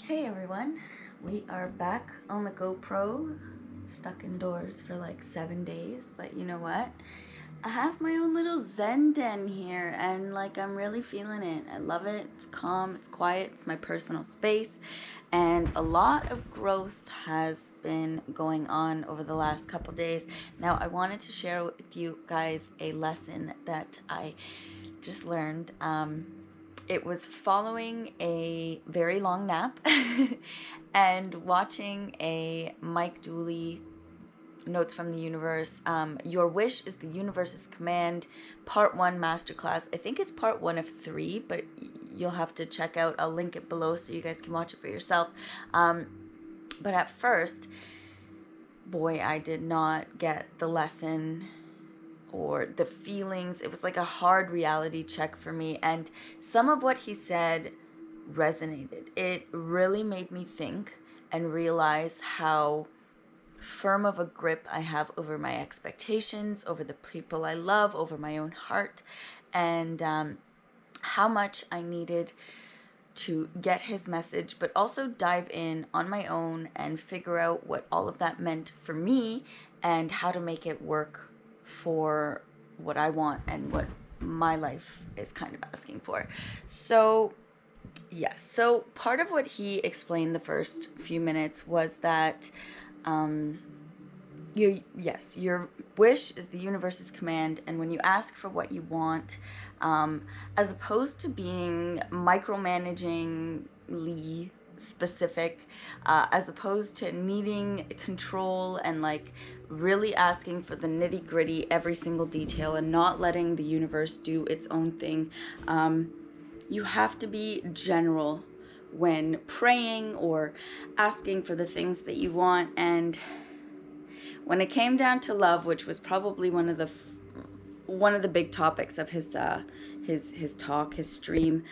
Hey everyone, we are back on the GoPro, stuck indoors for like 7 days, but you know what? I have my own little Zen den here and like I'm really feeling it. I love it. It's calm, it's quiet, it's my personal space, and a lot of growth has been going on over the last couple days. Now, I wanted to share with you guys a lesson that I just learned. It was following a very long nap and watching a Mike Dooley Notes from the Universe. Your Wish is the Universe's Command, Part 1 Masterclass. I think it's Part 1 of 3, but you'll have to check out. I'll link it below so you guys can watch it for yourself. But at first, boy, I did not get the lesson or the feelings. It was like a hard reality check for me, and some of what he said resonated. It really made me think and realize how firm of a grip I have over my expectations, over the people I love, over my own heart, and how much I needed to get his message, but also dive in on my own and figure out what all of that meant for me and how to make it work for what I want and what my life is kind of asking for. So, yes. So part of what he explained the first few minutes was that your wish is the universe's command, and when you ask for what you want, as opposed to being micromanagingly specific, as opposed to needing control and like really asking for the nitty gritty, every single detail, and not letting the universe do its own thing, you have to be general when praying or asking for the things that you want. And when it came down to love, which was probably one of the big topics of his talk, his stream,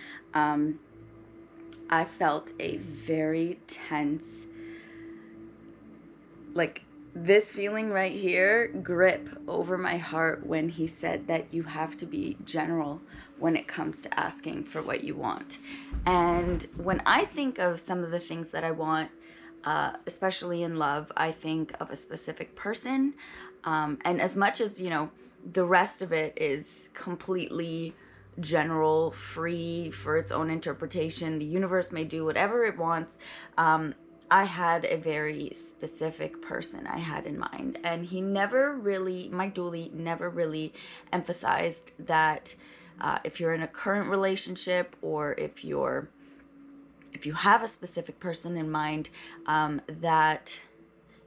I felt a very tense, like this feeling right here, grip over my heart when he said that you have to be general when it comes to asking for what you want. And when I think of some of the things that I want, especially in love, I think of a specific person. And as much as, the rest of it is completely general, free for its own interpretation, the universe may do whatever it wants. I had a very specific person I had in mind, and Mike Dooley never really emphasized that if you're in a current relationship or if you have a specific person in mind, that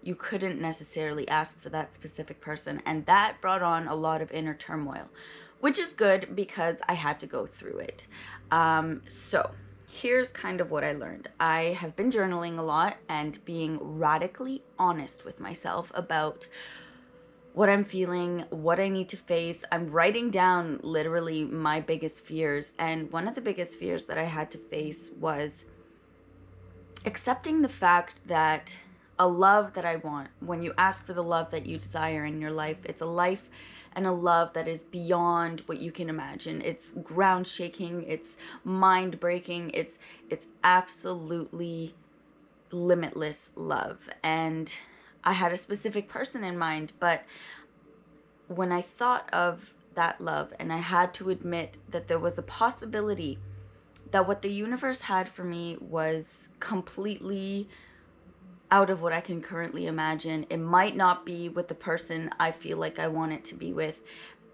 you couldn't necessarily ask for that specific person. And that brought on a lot of inner turmoil, which is good because I had to go through it. So here's kind of what I learned. I have been journaling a lot and being radically honest with myself about what I'm feeling, what I need to face. I'm writing down literally my biggest fears. And one of the biggest fears that I had to face was accepting the fact that a love that I want, when you ask for the love that you desire in your life, it's a life and a love that is beyond what you can imagine. It's ground shaking, it's mind breaking, it's absolutely limitless love. And I had a specific person in mind, but when I thought of that love and I had to admit that there was a possibility that what the universe had for me was completely out of what I can currently imagine, it might not be with the person I feel like I want it to be with.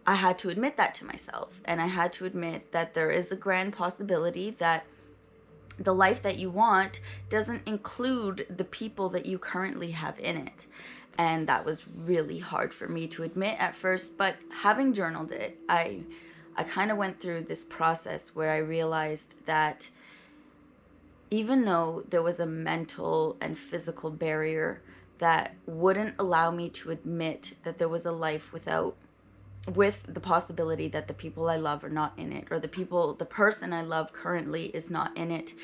I had to admit that to myself, and I had to admit that there is a grand possibility that the life that you want doesn't include the people that you currently have in it. And that was really hard for me to admit at first, but having journaled it, I kind of went through this process where I realized that even though there was a mental and physical barrier that wouldn't allow me to admit that there was a life with the possibility that the people I love are not in it, or the person I love currently is not in it,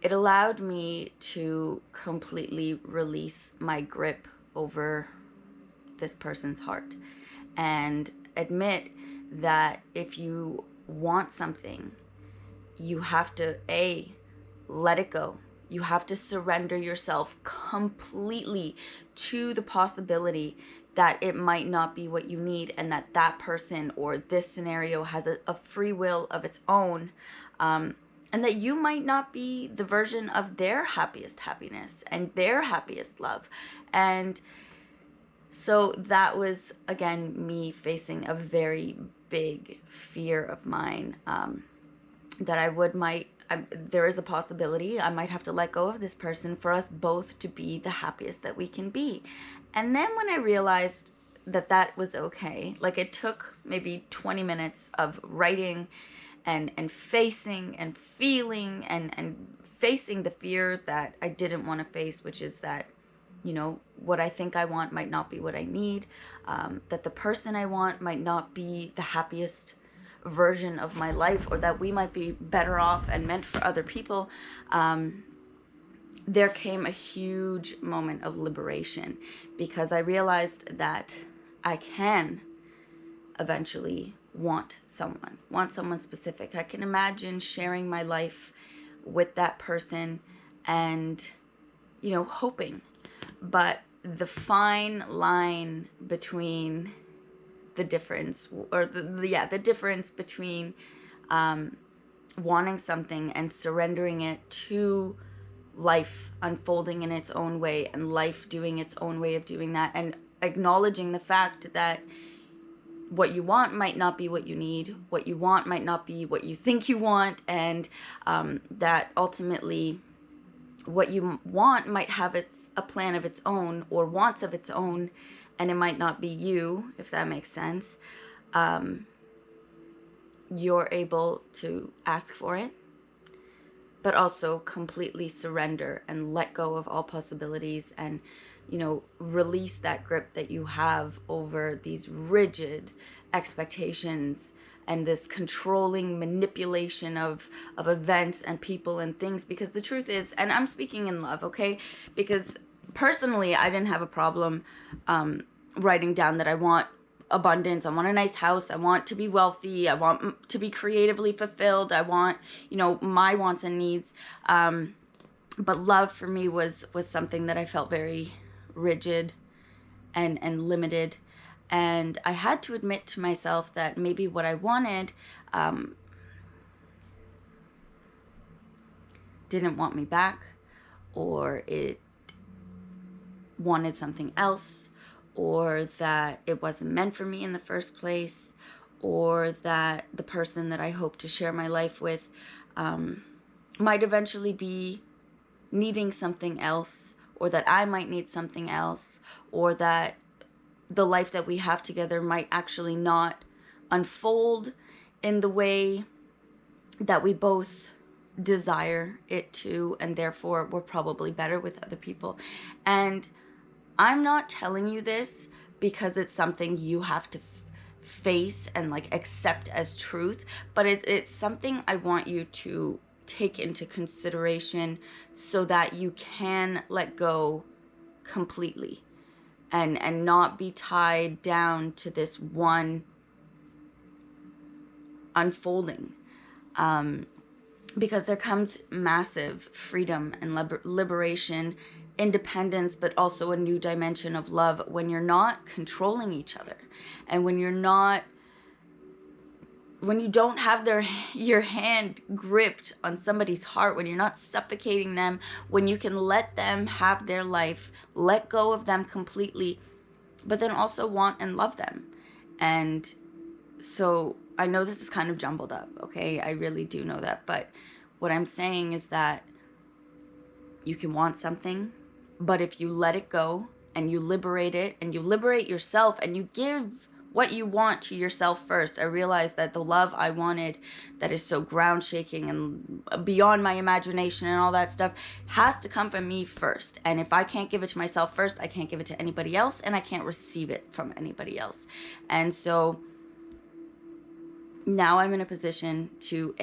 it allowed me to completely release my grip over this person's heart and admit that if you want something, you have to let it go. You have to surrender yourself completely to the possibility that it might not be what you need, and that that person or this scenario has a free will of its own, and that you might not be the version of their happiest happiness and their happiest love. And so that was, again, me facing a very big fear of mine, that there is a possibility I might have to let go of this person for us both to be the happiest that we can be. And then when I realized that that was okay, like it took maybe 20 minutes of writing and facing and feeling and facing the fear that I didn't want to face, which is that, what I think I want might not be what I need, that the person I want might not be the happiest version of my life, or that we might be better off and meant for other people. There came a huge moment of liberation, because I realized that I can eventually want someone specific. I can imagine sharing my life with that person and, hoping. But the fine line between the difference, or the difference between wanting something and surrendering it to life unfolding in its own way, and life doing its own way of doing that, and acknowledging the fact that what you want might not be what you need, what you want might not be what you think you want, and that ultimately what you want might have a plan of its own, or wants of its own, and it might not be you, if that makes sense. You're able to ask for it, but also completely surrender and let go of all possibilities, and, release that grip that you have over these rigid expectations and this controlling manipulation of events and people and things. Because the truth is, and I'm speaking in love, okay? Because personally, I didn't have a problem writing down that I want abundance, I want a nice house, I want to be wealthy, I want to be creatively fulfilled, I want, my wants and needs. But love for me was something that I felt very rigid and limited. And I had to admit to myself that maybe what I wanted didn't want me back, or it wanted something else, or that it wasn't meant for me in the first place, or that the person that I hope to share my life with might eventually be needing something else, or that I might need something else, or that the life that we have together might actually not unfold in the way that we both desire it to, and therefore we're probably better with other people. And I'm not telling you this because it's something you have to face and accept as truth, but it's something I want you to take into consideration so that you can let go completely and not be tied down to this one unfolding. Because there comes massive freedom and liberation, independence, but also a new dimension of love when you're not controlling each other, and when you don't have your hand gripped on somebody's heart, when you're not suffocating them, when you can let them have their life, let go of them completely, but then also want and love them. And so I know this is kind of jumbled up, okay? I really do know that. But what I'm saying is that you can want something, but if you let it go and you liberate it and you liberate yourself and you give what you want to yourself first. I realized that the love I wanted, that is so ground shaking and beyond my imagination and all that stuff, has to come from me first. And if I can't give it to myself first, I can't give it to anybody else, and I can't receive it from anybody else. And so now I'm in a position to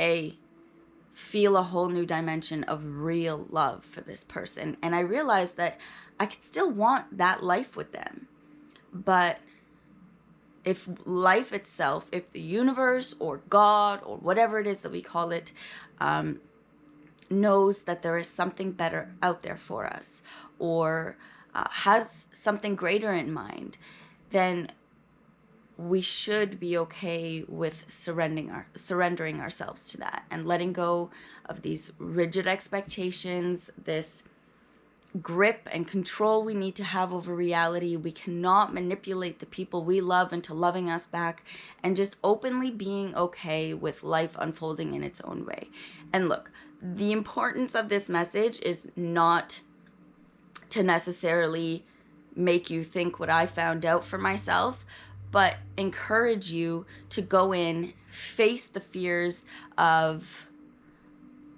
feel a whole new dimension of real love for this person. And I realized that I could still want that life with them. But if life itself, if the universe or God or whatever it is that we call it, knows that there is something better out there for us, or has something greater in mind, then we should be okay with surrendering ourselves to that and letting go of these rigid expectations, this grip and control we need to have over reality. We cannot manipulate the people we love into loving us back, and just openly being okay with life unfolding in its own way. And look, the importance of this message is not to necessarily make you think what I found out for myself, but encourage you to go in, face the fears of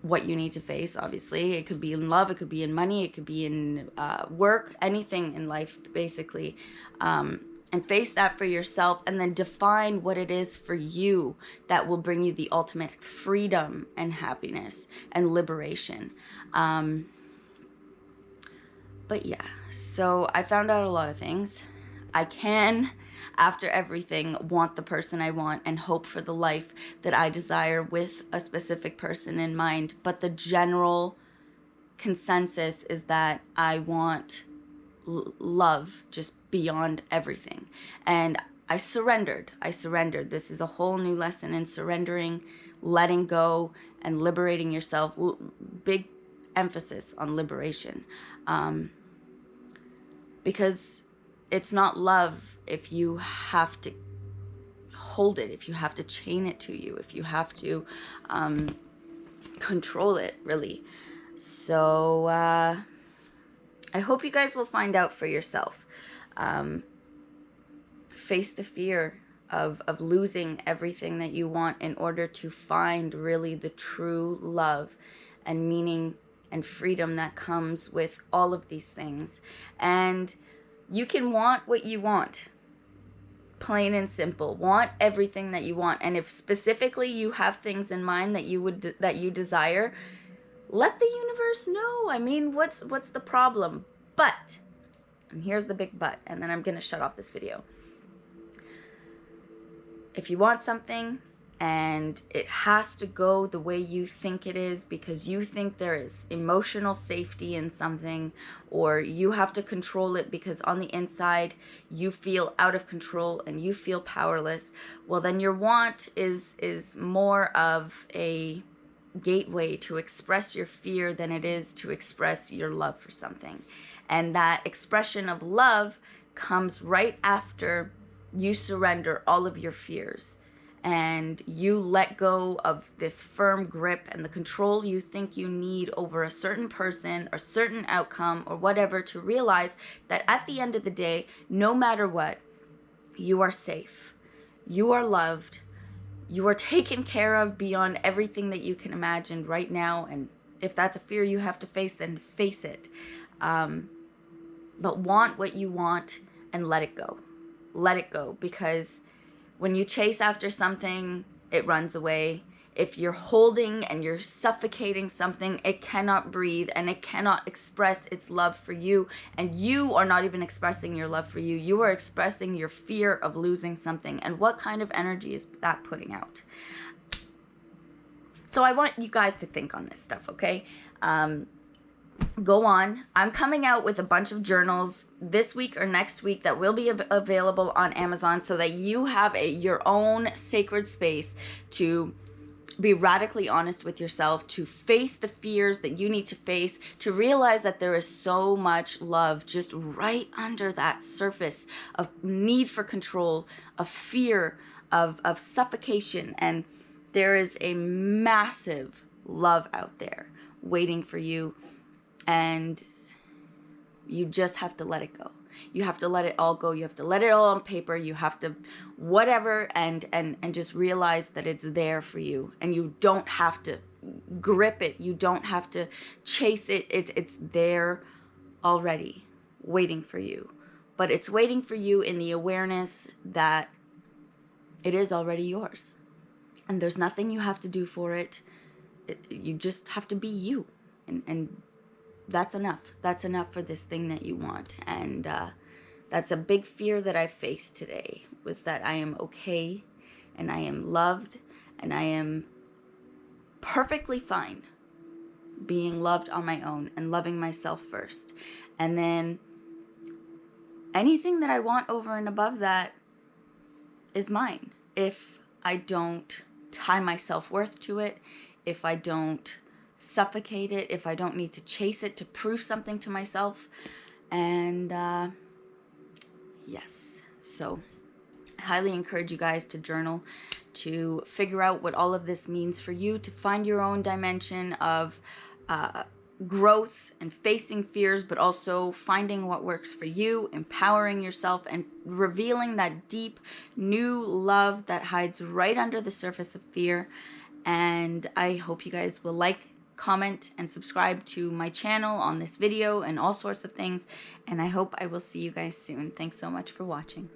what you need to face. Obviously, it could be in love, it could be in money, it could be in work, anything in life, basically. And face that for yourself, and then define what it is for you that will bring you the ultimate freedom and happiness and liberation. But yeah, so I found out a lot of things. I can, after everything, want the person I want and hope for the life that I desire with a specific person in mind. But the general consensus is that I want love just beyond everything. And I surrendered. This is a whole new lesson in surrendering, letting go, and liberating yourself. Big emphasis on liberation. Because it's not love if you have to hold it, if you have to chain it to you, if you have to control it, really. So I hope you guys will find out for yourself. Face the fear of losing everything that you want in order to find really the true love and meaning and freedom that comes with all of these things. And you can want what you want. Plain and simple. Want everything that you want. And if specifically you have things in mind that you desire, let the universe know. I mean, what's the problem? But, and here's the big but, and then I'm going to shut off this video. If you want something and it has to go the way you think it is because you think there is emotional safety in something, or you have to control it because on the inside you feel out of control and you feel powerless, well, then your want is more of a gateway to express your fear than it is to express your love for something. And that expression of love comes right after you surrender all of your fears and you let go of this firm grip and the control you think you need over a certain person or certain outcome or whatever, to realize that at the end of the day, no matter what, you are safe, you are loved, you are taken care of beyond everything that you can imagine right now. And if that's a fear you have to face, then face it. But want what you want and let it go. Let it go, because when you chase after something, it runs away. If you're holding and you're suffocating something, it cannot breathe and it cannot express its love for you. And you are not even expressing your love for you. You are expressing your fear of losing something. And what kind of energy is that putting out? So I want you guys to think on this stuff, okay? Go on. I'm coming out with a bunch of journals this week or next week that will be available on Amazon, so that you have your own sacred space to be radically honest with yourself, to face the fears that you need to face, to realize that there is so much love just right under that surface of need for control, of fear, of suffocation. And there is a massive love out there waiting for you. And you just have to let it go. You have to let it all go. You have to let it all on paper. You have to whatever, and just realize that it's there for you. And you don't have to grip it. You don't have to chase it. It's there already, waiting for you. But it's waiting for you in the awareness that it is already yours. And there's nothing you have to do for it. You just have to be you. And that's enough. That's enough for this thing that you want. And that's a big fear that I faced today, was that I am okay and I am loved and I am perfectly fine being loved on my own and loving myself first. And then anything that I want over and above that is mine. If I don't tie my self-worth to it, if I don't suffocate it, if I don't need to chase it to prove something to myself. And yes, so I highly encourage you guys to journal, to figure out what all of this means for you, to find your own dimension of growth and facing fears, but also finding what works for you, empowering yourself, and revealing that deep new love that hides right under the surface of fear. And I hope you guys will like, comment, and subscribe to my channel on this video and all sorts of things. And I hope I will see you guys soon. Thanks so much for watching.